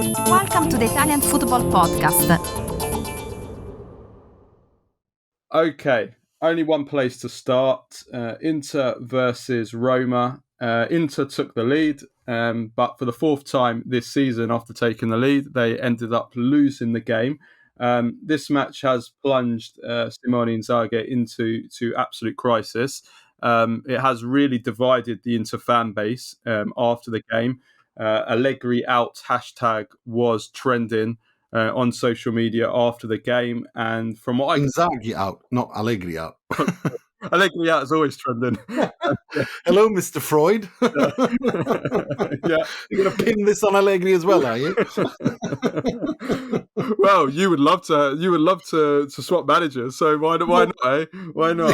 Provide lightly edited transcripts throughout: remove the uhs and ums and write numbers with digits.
Welcome to the Italian Football Podcast. Okay, only one place to start. Inter versus Roma. Inter took the lead, but for the fourth time this season after taking the lead, they ended up losing the game. This match has plunged Simone Inzaghi into absolute crisis. It has really divided the Inter fan base after the game. Allegri out hashtag was trending on social media after the game, and from what I Inzaghi out, not Allegri out. Allegri out is always trending. Hello, Mr. Freud. Yeah, you're gonna pin this on Allegri as well, are you? Well, you would love to swap managers, so why not? Eh? Why not?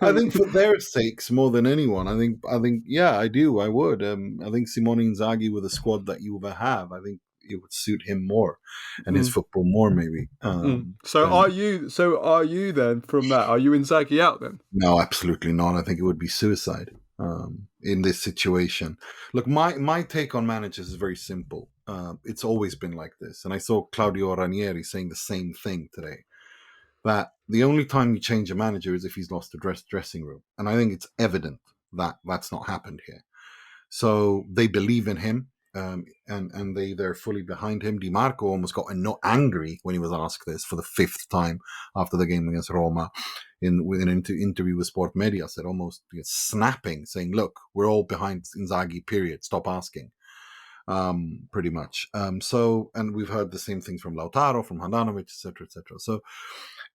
I think for their sakes more than anyone. I think, yeah, I do. I would. I think Simone Inzaghi with the squad that you ever have, I think it would suit him more and his football more, maybe. Are you then from that? Are you Inzaghi out then? No, absolutely not. I think it would be suicide in this situation. Look, my take on managers is very simple. It's always been like this. And I saw Claudio Ranieri saying the same thing today, that the only time you change a manager is if he's lost the dressing room. And I think it's evident that that's not happened here. So they believe in him. And they're fully behind him. Di Marco almost got angry when he was asked this for the fifth time after the game against Roma with an interview with Sport Media, said almost snapping, saying, look, we're all behind Inzaghi, period. Stop asking. Pretty much. And we've heard the same things from Lautaro, from Handanovic, etc., etc. So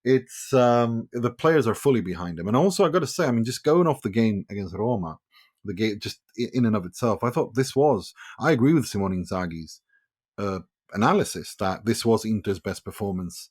it's the players are fully behind him. And also, I got to say, just going off the game against Roma, the game just in and of itself, I thought I agree with Simone Inzaghi's analysis that this was Inter's best performance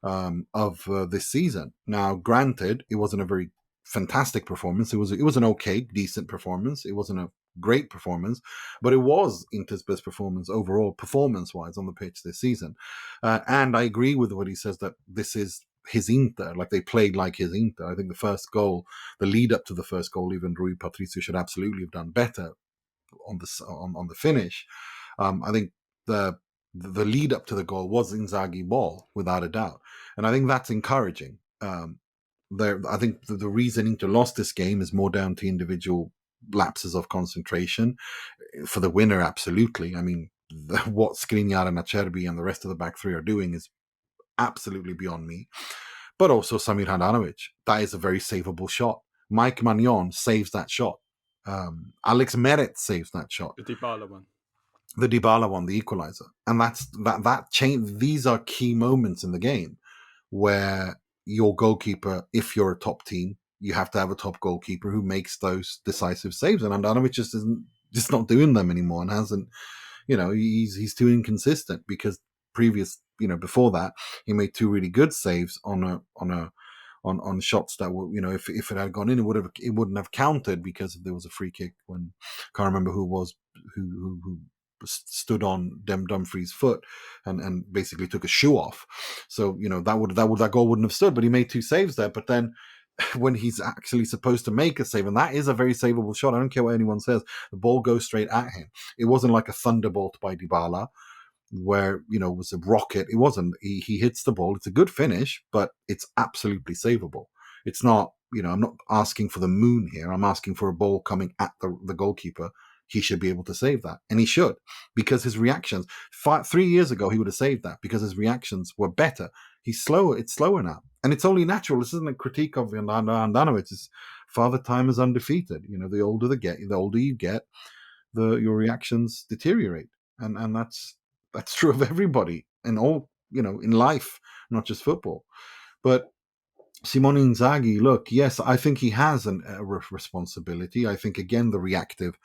of this season. Now, granted, it wasn't a very fantastic performance. It was an okay, decent performance. It wasn't a great performance, but it was Inter's best performance overall, performance-wise, on the pitch this season. And I agree with what he says, that this is his Inter, like they played like his Inter. I think the first goal, the lead up to the first goal, even Rui Patricio should absolutely have done better on the finish. I think the lead up to the goal was Inzaghi ball, without a doubt, and I think that's encouraging. I think the reason Inter lost this game is more down to individual lapses of concentration. For the winner, absolutely. What Skriniar and Acerbi and the rest of the back three are doing is absolutely beyond me. But also Samir Handanovic, that is a very savable shot. Mike Magnon saves that shot. Alex Meret saves that shot. The Dybala one, the equalizer. And that change. These are key moments in the game where your goalkeeper, if you're a top team, you have to have a top goalkeeper who makes those decisive saves. And Handanovic just not doing them anymore, and hasn't. He's too inconsistent, because before that, he made two really good saves on shots that were, if it had gone in, it wouldn't have counted, because there was a free kick when, can't remember who stood on Dumfries' foot and basically took a shoe off. So that goal wouldn't have stood, but he made two saves there. But then when he's actually supposed to make a save, and that is a very savable shot, I don't care what anyone says, the ball goes straight at him. It wasn't like a thunderbolt by Dybala, where it was a rocket. It wasn't. He hits the ball. It's a good finish, but it's absolutely savable. It's not. I'm not asking for the moon here. I'm asking for a ball coming at the goalkeeper. He should be able to save that, and he should, because his reactions 3 years ago he would have saved that, because his reactions were better. He's slower. It's slower now, and it's only natural. This isn't a critique of Handanovic. It's Father Time is undefeated. The older you get, your reactions deteriorate, and that's true of everybody, and all, in life, not just football. But Simone Inzaghi, look, yes, I think he has a responsibility. I think, again, the reactive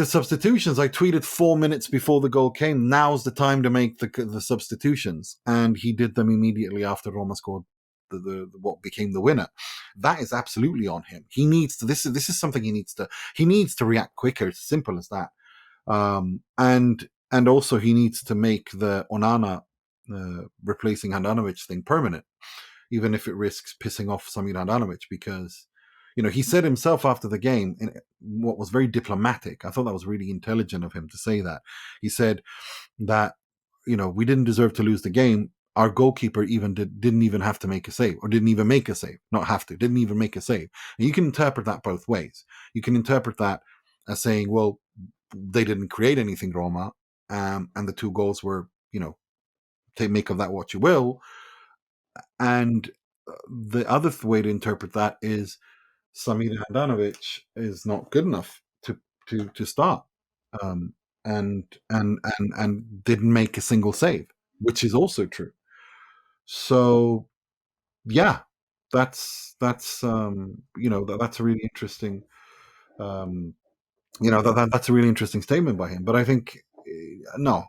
substitutions. I tweeted 4 minutes before the goal came, now's the time to make the substitutions, and he did them immediately after Roma scored what became the winner. That is absolutely on him. He needs to. This is something he needs to. He needs to react quicker. It's simple as that. And also he needs to make the Onana replacing Handanovic thing permanent, even if it risks pissing off Samir Handanovic, because He said himself after the game, in what was very diplomatic. I thought that was really intelligent of him to say that. He said that, we didn't deserve to lose the game. Our goalkeeper didn't even have to make a save, or didn't even make a save. Not have to, didn't even make a save. And you can interpret that both ways. You can interpret that as saying, well, they didn't create anything, Roma, and the 2 goals were, make of that what you will. And the other way to interpret that is Samir Handanovic is not good enough to start, and didn't make a single save, which is also true. So, yeah, that's that's a really interesting, that's a really interesting statement by him. But I think no,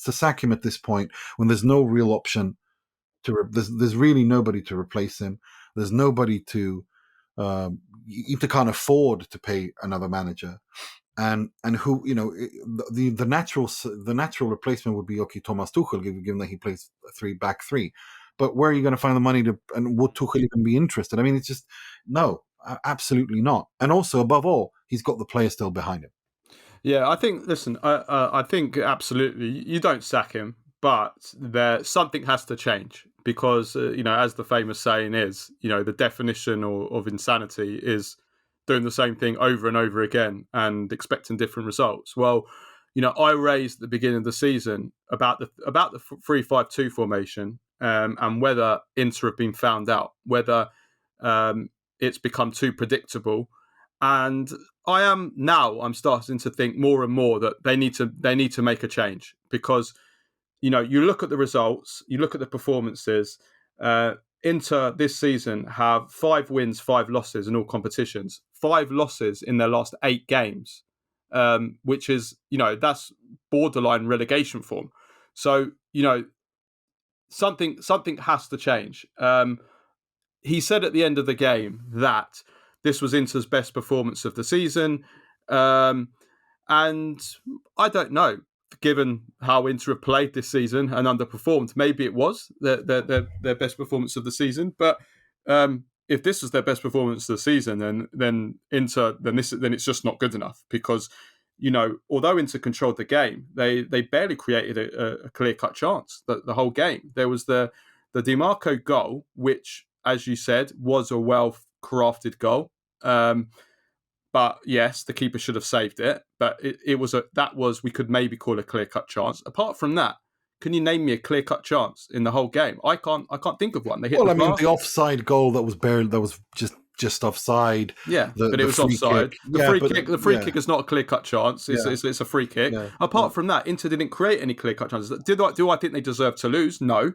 to sack him at this point when there's no real option there's really nobody to replace him. There's nobody to you can't afford to pay another manager, and who the natural replacement would be Thomas Tuchel, given that he plays back three. But where are you going to find the money to? And would Tuchel even be interested? I mean, it's just no, absolutely not. And also, above all, he's got the players still behind him. Yeah, I think. Listen, I think absolutely you don't sack him, but something has to change because as the famous saying is, the definition of insanity is doing the same thing over and over again and expecting different results. Well, I raised at the beginning of the season about the 3-5-2 formation and whether Inter have been found out, whether it's become too predictable. And I'm starting to think more and more that they need to make a change because, you look at the results, you look at the performances. Inter this season have 5 wins, 5 losses in all competitions, 5 losses in their last 8 games, which is, that's borderline relegation form. So, something has to change. He said at the end of the game that this was Inter's best performance of the season. And I don't know, given how Inter have played this season and underperformed, maybe it was their best performance of the season. But if this was their best performance of the season, then Inter, then it's just not good enough because, although Inter controlled the game, they barely created a clear-cut chance the whole game. There was the Di Marco goal, which, as you said, was a well-crafted goal. But yes, the keeper should have saved it. But we could maybe call a clear-cut chance. Apart from that, can you name me a clear-cut chance in the whole game? I can't think of one. They hit the offside goal that was just offside. Yeah, but it was offside. The free kick is not a clear-cut chance. It's a free kick. Yeah. Apart from that, Inter didn't create any clear-cut chances. Do I think they deserve to lose? No.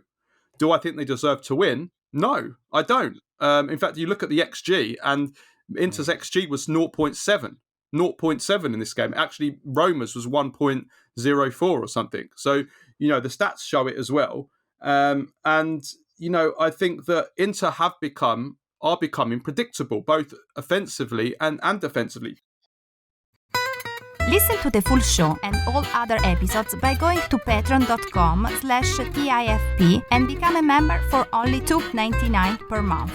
Do I think they deserve to win? No, I don't. In fact, you look at the XG, and Inter's XG was 0.7 in this game. Actually, Roma's was 1.04 or something. So, the stats show it as well. And, I think that Inter are becoming predictable, both offensively and defensively. Listen to the full show and all other episodes by going to patreon.com/TIFP and become a member for only $2.99 per month.